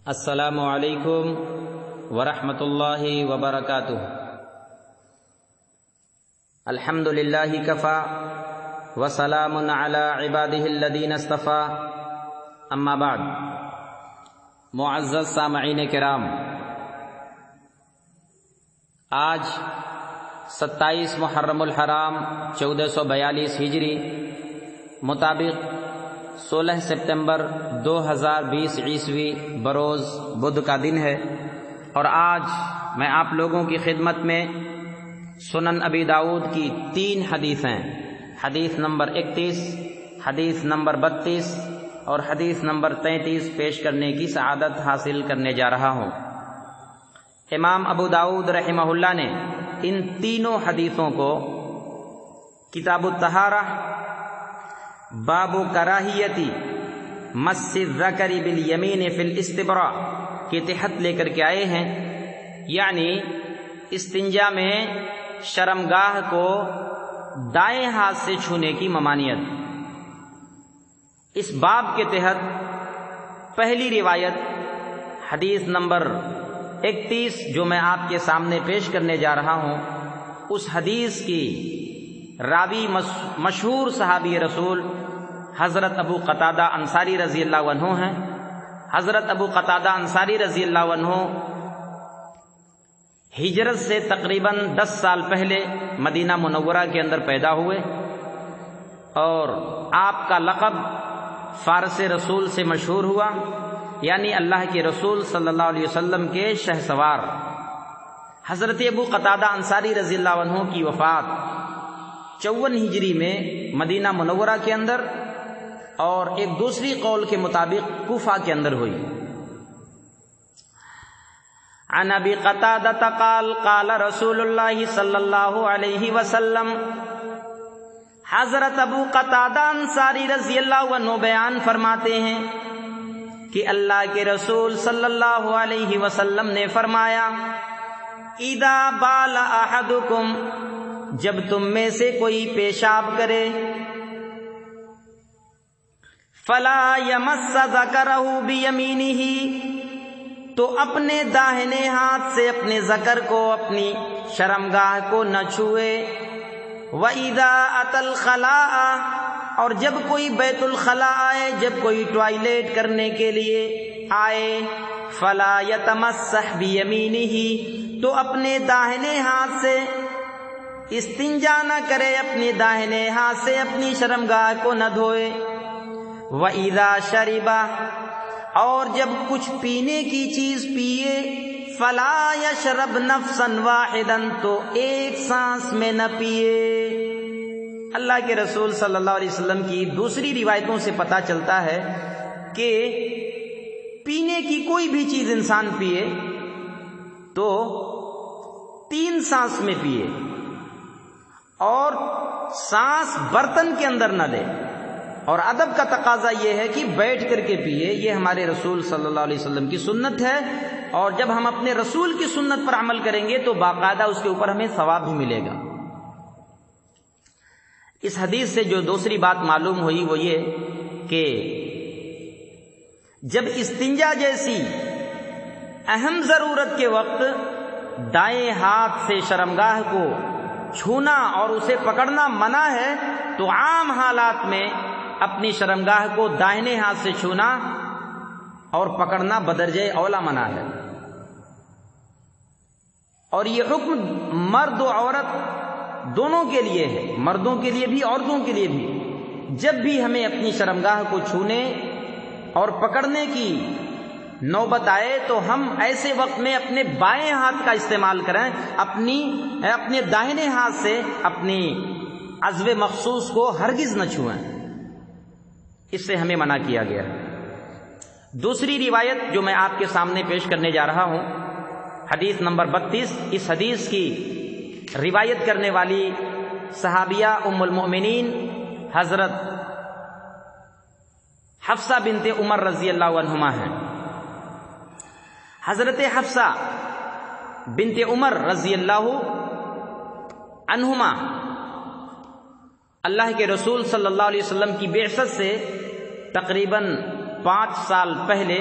السلام علیکم ورحمۃ اللہ وبرکاتہ۔ الحمد للہ کفا وسلام علی عبادہ الذین اصطفیٰ، اما بعد۔ معزز سامعین کرام، آج 27 محرم الحرام 1442 ہجری مطابق 16 سپتمبر 2020 عیسوی بروز بدھ کا دن ہے، اور آج میں آپ لوگوں کی خدمت میں سنن ابی داؤد کی 3 حدیثیں، حدیث نمبر 31، حدیث نمبر 32 اور حدیث نمبر 33 پیش کرنے کی سعادت حاصل کرنے جا رہا ہوں۔ امام ابو داؤد رحمہ اللہ نے ان تینوں حدیثوں کو کتاب الطہارہ باب کراہیتی مس الذکر بالیمین فی الاستبراء کے تحت لے کر کے آئے ہیں، یعنی استنجا میں شرمگاہ کو دائیں ہاتھ سے چھونے کی ممانعت۔ اس باب کے تحت پہلی روایت حدیث نمبر 31 جو میں آپ کے سامنے پیش کرنے جا رہا ہوں، اس حدیث کی راوی مشہور صحابی رسول حضرت ابو قتادہ انصاری رضی اللہ عنہ ہیں۔ حضرت ابو قتادہ انصاری رضی اللہ عنہ ہجرت سے تقریباً 10 سال پہلے مدینہ منورہ کے اندر پیدا ہوئے، اور آپ کا لقب فارس رسول سے مشہور ہوا، یعنی اللہ کے رسول صلی اللہ علیہ وسلم کے شہسوار۔ حضرت ابو قتادہ انصاری رضی اللہ عنہ کی وفات 54 ہجری میں مدینہ منورہ کے اندر، اور ایک دوسری قول کے مطابق کوفہ کے اندر ہوئی۔ عن ابی قتادہ قال قال رسول اللہ صلی اللہ علیہ وسلم، حضرت ابو قتادہ انصاری رضی اللہ عنہ بیان فرماتے ہیں کہ اللہ کے رسول صلی اللہ علیہ وسلم نے فرمایا، اذا بال احدکم، جب تم میں سے کوئی پیشاب کرے، فلا یمس ذکرہ بیمینہ، تو اپنے داہنے ہاتھ سے اپنے ذکر کو، اپنی شرمگاہ کو نہ چھوئے۔ وَإِذَا أَتَى الْخَلَاءَ، اور جب کوئی بیت الخلاء آئے، جب کوئی ٹوائلٹ کرنے کے لیے آئے، فَلَا يَتَمَسَّحْ بِيَمِينِهِ، تو اپنے داہنے ہاتھ سے استنجا نہ کرے، اپنے داہنے ہاتھ سے اپنی شرمگاہ کو نہ دھوئے۔ وَإِذَا شَرِبَ، اور جب کچھ پینے کی چیز پیے، فَلَا يَشْرَبْ نَفْسًا وَاحِدًا، تو ایک سانس میں نہ پیے۔ اللہ کے رسول صلی اللہ علیہ وسلم کی دوسری روایتوں سے پتہ چلتا ہے کہ پینے کی کوئی بھی چیز انسان پیے تو 3 سانس میں پیے، اور سانس برتن کے اندر نہ لے۔ اور ادب کا تقاضا یہ ہے کہ بیٹھ کر کے پیے، یہ ہمارے رسول صلی اللہ علیہ وسلم کی سنت ہے، اور جب ہم اپنے رسول کی سنت پر عمل کریں گے تو باقاعدہ اس کے اوپر ہمیں ثواب بھی ملے گا۔ اس حدیث سے جو دوسری بات معلوم ہوئی وہ یہ کہ جب استنجا جیسی اہم ضرورت کے وقت دائیں ہاتھ سے شرمگاہ کو چھونا اور اسے پکڑنا منع ہے، تو عام حالات میں اپنی شرمگاہ کو دائیں ہاتھ سے چھونا اور پکڑنا بدرجہ اولا منع ہے۔ اور یہ حکم مرد و عورت دونوں کے لیے ہے، مردوں کے لیے بھی عورتوں کے لیے بھی۔ جب بھی ہمیں اپنی شرمگاہ کو چھونے اور پکڑنے کی نوبت آئے تو ہم ایسے وقت میں اپنے بائیں ہاتھ کا استعمال کریں، اپنے داہنے ہاتھ سے اپنی عضو مخصوص کو ہرگز نہ چھوئیں، اس سے ہمیں منع کیا گیا ہے۔ دوسری روایت جو میں آپ کے سامنے پیش کرنے جا رہا ہوں، حدیث نمبر 32، اس حدیث کی روایت کرنے والی صحابیہ ام المؤمنین حضرت حفصہ بنت عمر رضی اللہ عنہما ہیں۔ حضرت حفصہ بنت عمر رضی اللہ عنہما اللہ کے رسول صلی اللہ علیہ وسلم کی بعثت سے تقریباً 5 سال پہلے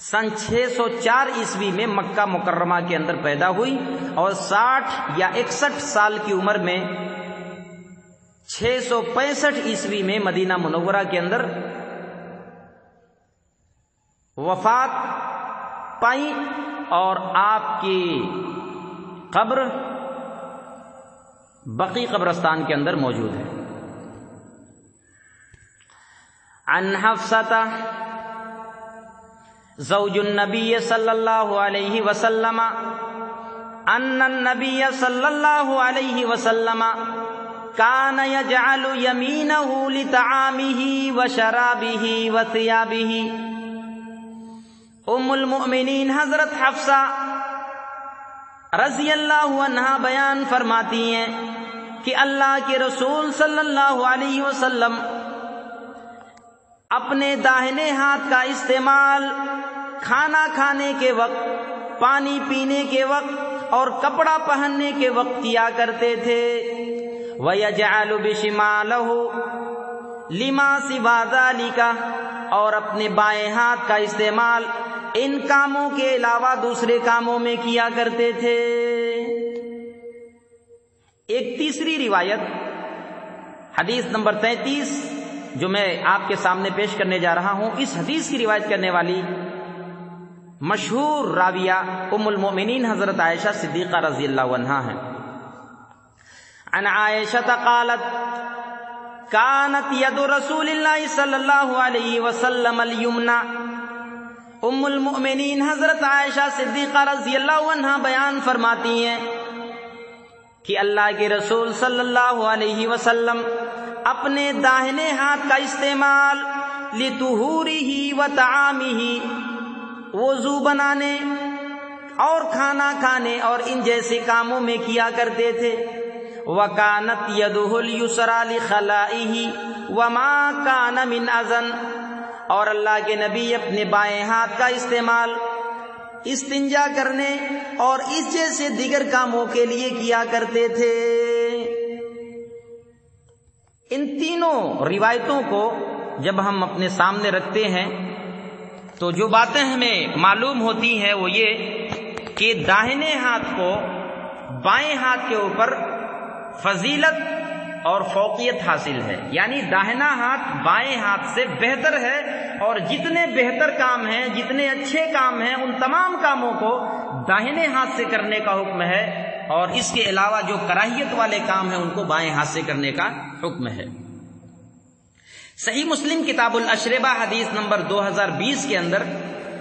سن 604 عیسوی میں مکہ مکرمہ کے اندر پیدا ہوئی اور 60 یا 61 سال کی عمر میں 665 عیسوی میں مدینہ منورہ کے اندر وفات پائی اور آپ کی قبر بقی قبرستان کے اندر موجود ہے۔ عن حفصہ زوج النبی صلی اللہ علیہ وسلم ان النبی صلی اللہ علیہ وسلم کان یجعل یمینہ لطعامہ وشرابہ وثیابہ۔ ام المؤمنین حضرت حفصہ رضی اللہ عنہا بیان فرماتی ہیں کہ اللہ کے رسول صلی اللہ علیہ وسلم اپنے داہنے ہاتھ کا استعمال کھانا کھانے کے وقت، پانی پینے کے وقت اور کپڑا پہننے کے وقت کیا کرتے تھے۔ وَيَجْعَلُ بِشِمَالَهُ لِمَا سِوَى ذَلِكَ، اور اپنے بائیں ہاتھ کا استعمال ان کاموں کے علاوہ دوسرے کاموں میں کیا کرتے تھے۔ ایک تیسری روایت حدیث نمبر 33 جو میں آپ کے سامنے پیش کرنے جا رہا ہوں، اس حدیث کی روایت کرنے والی مشہور راویہ ام المؤمنین حضرت عائشہ صدیقہ رضی اللہ عنہا ہیں۔ عن عائشہ قالت کانت ید رسول اللہ صلی اللہ علیہ وسلم الیمنی۔ ام المؤمنین حضرت عائشہ صدیقہ رضی اللہ عنہا بیان فرماتی ہیں کہ اللہ کے رسول صلی اللہ علیہ وسلم اپنے داہنے ہاتھ کا استعمال لطہورہ وطعامہ، وضو بنانے اور کھانا کھانے اور ان جیسے کاموں میں کیا کرتے تھے۔ وَكَانَتْ يَدُهُ الْيُسْرَى لِخَلَائِهِ وَمَا كَانَ مِنْ أَذًا، اور اللہ کے نبی اپنے بائیں ہاتھ کا استعمال استنجا کرنے اور اس جیسے دیگر کاموں کے لیے کیا کرتے تھے۔ ان تینوں روایتوں کو جب ہم اپنے سامنے رکھتے ہیں تو جو باتیں ہمیں معلوم ہوتی ہیں وہ یہ کہ داہنے ہاتھ کو بائیں ہاتھ کے اوپر فضیلت اور فوقیت حاصل ہے، یعنی داہنا ہاتھ بائیں ہاتھ سے بہتر ہے، اور جتنے بہتر کام ہیں، جتنے اچھے کام ہیں، ان تمام کاموں کو داہنے ہاتھ سے کرنے کا حکم ہے، اور اس کے علاوہ جو کراہیت والے کام ہیں ان کو بائیں ہاتھ سے کرنے کا حکم ہے۔ صحیح مسلم کتاب الاشربہ حدیث نمبر 2020 کے اندر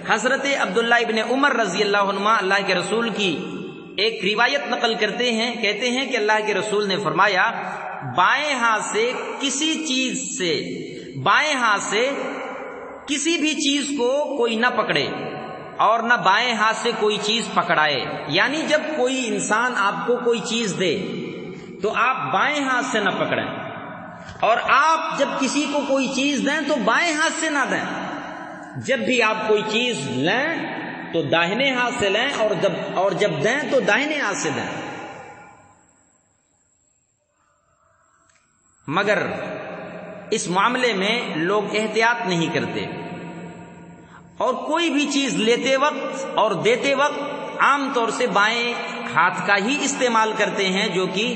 حضرت عبداللہ ابن عمر رضی اللہ عنہما اللہ کے رسول کی ایک روایت نقل کرتے ہیں، کہتے ہیں کہ اللہ کے رسول نے فرمایا بائیں ہاتھ سے کسی بھی چیز کو کوئی نہ پکڑے اور نہ بائیں ہاتھ سے کوئی چیز پکڑائے، یعنی جب کوئی انسان آپ کو کوئی چیز دے تو آپ بائیں ہاتھ سے نہ پکڑیں، اور آپ جب کسی کو کوئی چیز دیں تو بائیں ہاتھ سے نہ دیں۔ جب بھی آپ کوئی چیز لیں تو داہنے ہاتھ سے لیں، اور جب دیں تو داہنے ہاتھ سے دیں۔ مگر اس معاملے میں لوگ احتیاط نہیں کرتے، اور کوئی بھی چیز لیتے وقت اور دیتے وقت عام طور سے بائیں ہاتھ کا ہی استعمال کرتے ہیں، جو کہ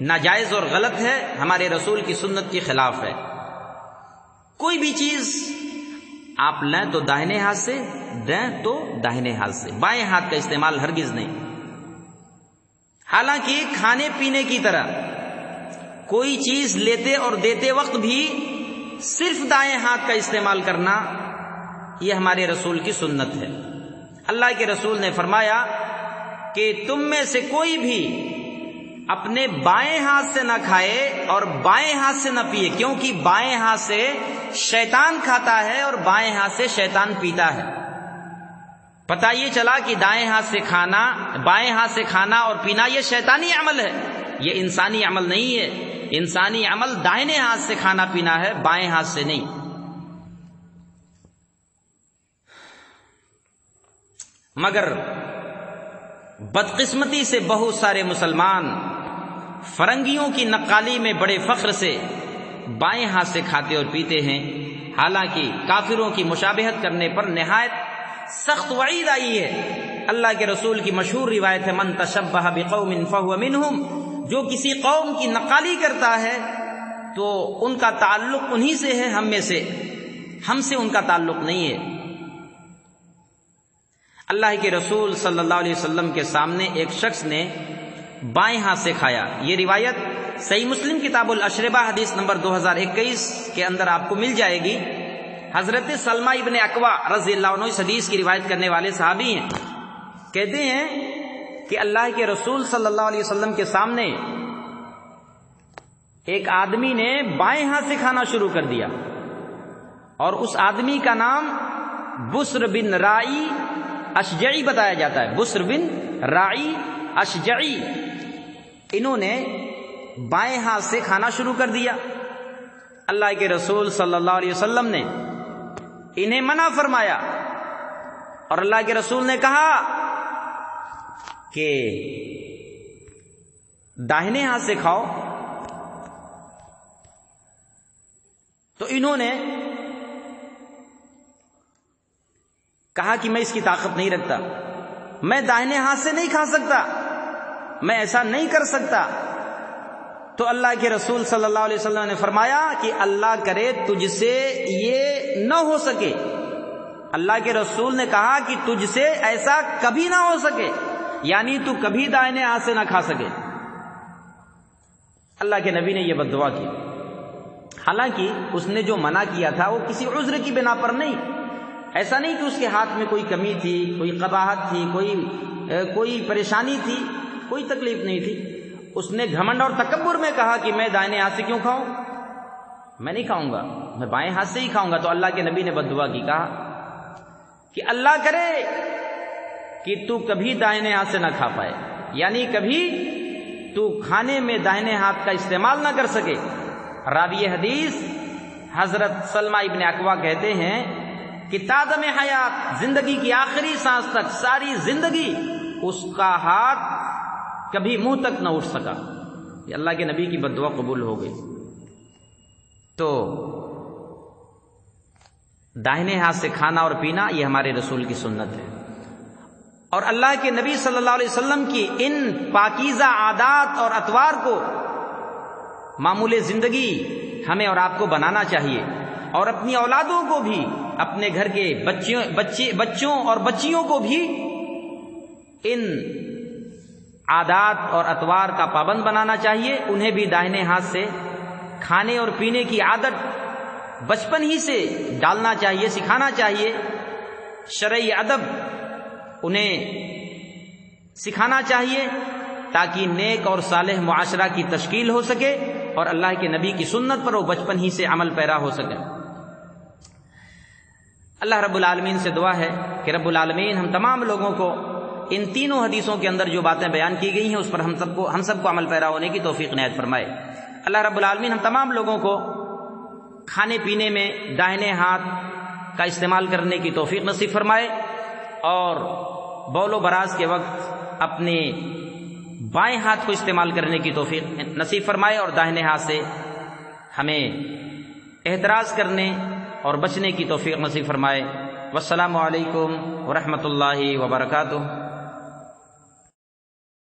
ناجائز اور غلط ہے، ہمارے رسول کی سنت کے خلاف ہے۔ کوئی بھی چیز آپ لیں تو داہنے ہاتھ سے، دیں تو داہنے ہاتھ سے، بائیں ہاتھ کا استعمال ہرگز نہیں۔ حالانکہ کھانے پینے کی طرح کوئی چیز لیتے اور دیتے وقت بھی صرف دائیں ہاتھ کا استعمال کرنا یہ ہمارے رسول کی سنت ہے۔ اللہ کے رسول نے فرمایا کہ تم میں سے کوئی بھی اپنے بائیں ہاتھ سے نہ کھائے اور بائیں ہاتھ سے نہ پیے، کیونکہ بائیں ہاتھ سے شیطان کھاتا ہے اور بائیں ہاتھ سے شیطان پیتا ہے۔ پتہ یہ چلا کہ بائیں ہاتھ سے کھانا اور پینا یہ شیطانی عمل ہے، یہ انسانی عمل نہیں ہے۔ انسانی عمل دائیں ہاتھ سے کھانا پینا ہے، بائیں ہاتھ سے نہیں۔ مگر بدقسمتی سے بہت سارے مسلمان فرنگیوں کی نقالی میں بڑے فخر سے بائیں ہاتھ سے کھاتے اور پیتے ہیں، حالانکہ کافروں کی مشابہت کرنے پر نہایت سخت وعید آئی ہے۔ اللہ کے رسول کی مشہور روایت ہے، من تشبہ بقوم فہو منہم، جو کسی قوم کی نقالی کرتا ہے تو ان کا تعلق انہی سے ہے، ہم سے ان کا تعلق نہیں ہے۔ اللہ کے رسول صلی اللہ علیہ وسلم کے سامنے ایک شخص نے بائیں ہاتھ سے کھایا۔ یہ روایت صحیح مسلم کتاب الاشربہ حدیث نمبر 2021 کے اندر آپ کو مل جائے گی۔ حضرت سلمہ ابن اکوع رضی اللہ عنہ اس حدیث کی روایت کرنے والے صحابی ہیں، کہتے ہیں کہ اللہ کے رسول صلی اللہ علیہ وسلم کے سامنے ایک آدمی نے بائیں ہاتھ سے کھانا شروع کر دیا، اور اس آدمی کا نام بسر بن رائی اشجعی بتایا جاتا ہے۔ بسر بن رائی اشجعی، انہوں نے بائیں ہاتھ سے کھانا شروع کر دیا۔ اللہ کے رسول صلی اللہ علیہ وسلم نے انہیں منع فرمایا، اور اللہ کے رسول نے کہا کہ داہنے ہاتھ سے کھاؤ، تو انہوں نے کہا کہ میں اس کی طاقت نہیں رکھتا، میں داہنے ہاتھ سے نہیں کھا سکتا، میں ایسا نہیں کر سکتا۔ تو اللہ کے رسول صلی اللہ علیہ وسلم نے فرمایا کہ اللہ کرے تجھ سے یہ نہ ہو سکے۔ اللہ کے رسول نے کہا کہ تجھ سے ایسا کبھی نہ ہو سکے، یعنی تو کبھی دائنے ہاتھ سے نہ کھا سکے۔ اللہ کے نبی نے یہ بد دعا کی، حالانکہ اس نے جو منع کیا تھا وہ کسی عذر کی بنا پر نہیں، ایسا نہیں کہ اس کے ہاتھ میں کوئی کمی تھی، کوئی قباحت تھی، کوئی پریشانی تھی، کوئی تکلیف نہیں تھی۔ اس نے گھمنڈ اور تکبر میں کہا کہ میں دائنے ہاتھ سے کیوں کھاؤں، میں نہیں کھاؤں گا، میں بائیں ہاتھ سے ہی کھاؤں گا۔ تو اللہ کے نبی نے بد دعا کی، کہا کہ اللہ کرے کہ تو کبھی دائنے ہاتھ سے نہ کھا پائے، یعنی کبھی تو کھانے میں دائنے ہاتھ کا استعمال نہ کر سکے۔ راوی حدیث حضرت سلمہ ابن اکوع کہتے ہیں کہ تادم حیات، زندگی کی آخری سانس تک، ساری زندگی اس کا ہاتھ کبھی منہ تک نہ اٹھ سکا۔ یہ اللہ کے نبی کی بد دعا قبول ہو گئی۔ تو داہنے ہاتھ سے کھانا اور پینا یہ ہمارے رسول کی سنت ہے، اور اللہ کے نبی صلی اللہ علیہ وسلم کی ان پاکیزہ عادات اور اطوار کو معمول زندگی ہمیں اور آپ کو بنانا چاہیے، اور اپنی اولادوں کو بھی، اپنے گھر کے بچوں اور بچیوں کو بھی ان عادات اور اطوار کا پابند بنانا چاہیے۔ انہیں بھی داہنے ہاتھ سے کھانے اور پینے کی عادت بچپن ہی سے ڈالنا چاہیے، سکھانا چاہیے۔ شرعی ادب انہیں سکھانا چاہیے تاکہ نیک اور صالح معاشرہ کی تشکیل ہو سکے، اور اللہ کے نبی کی سنت پر وہ بچپن ہی سے عمل پیرا ہو سکے۔ اللہ رب العالمین سے دعا ہے کہ رب العالمین ہم تمام لوگوں کو ان تینوں حدیثوں کے اندر جو باتیں بیان کی گئی ہیں اس پر ہم سب کو عمل پیرا ہونے کی توفیق عنایت فرمائے۔ اللہ رب العالمین ہم تمام لوگوں کو کھانے پینے میں داہنے ہاتھ کا استعمال کرنے کی توفیق نصیب فرمائے، اور بول و براز کے وقت اپنے بائیں ہاتھ کو استعمال کرنے کی توفیق نصیب فرمائے، اور داہنے ہاتھ سے ہمیں احتراز کرنے اور بچنے کی توفیق نصیب فرمائے۔ والسلام علیکم ورحمۃ اللہ وبرکاتہ۔